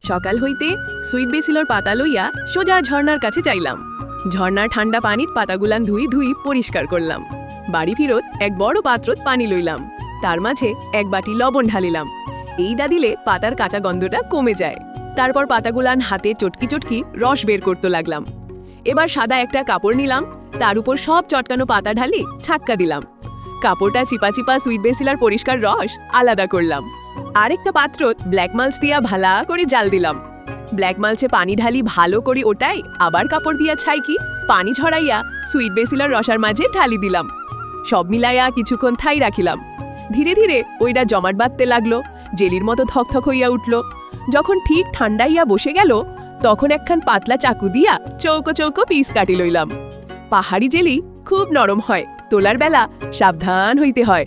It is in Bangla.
সকাল হইতে সুইট বেসিলর পাতা লইয়া সোজা ঝর্ণার কাছে যাইলাম। ঝর্ণার ঠান্ডা পানিত পাতাগুলান ধুই ধুই পরিষ্কার করলাম। বাড়ি ফিরত এক বড় পাত্রত পানি লইলাম, তার মাঝে এক বাটি লবণ ঢালিলাম। এই দা দিলে পাতার কাঁচা গন্ধটা কমে যায়। তারপর পাতাগুলান হাতে চটকি চটকি রস বের করতে লাগলাম। এবার সাদা একটা কাপড় নিলাম, তার উপর সব চটকানো পাতা ঢালি ছাক্কা দিলাম। কাপড়টা চিপা চিপা সুইট বেসিলার পরিষ্কার রস আলাদা করলাম। আরেকটা পাত্রত ব্ল্যাক মাল্চ দিয়া ভালা করে জাল দিলাম। ব্ল্যাক মাল্চে পানি ঢালি ভালো করে ওটাই আবার কাপড় দিয়া ছাইকি পানি ছড়াইয়া সুইট বেসিলার রসার মাঝে ঢালি দিলাম। সব মিলাইয়া কিছুক্ষণ থাই রাখিলাম। ধীরে ধীরে ওইটা জমাট বাঁধতে লাগলো, জেলির মতো থকথক হইয়া উঠল। যখন ঠিক ঠান্ডাইয়া বসে গেল, তখন একখান পাতলা চাকু দিয়া চৌকো চৌকো পিস কাটি লইলাম। পাহাড়ি জেলি খুব নরম হয়, তোলার বেলা সাবধান হইতে হয়।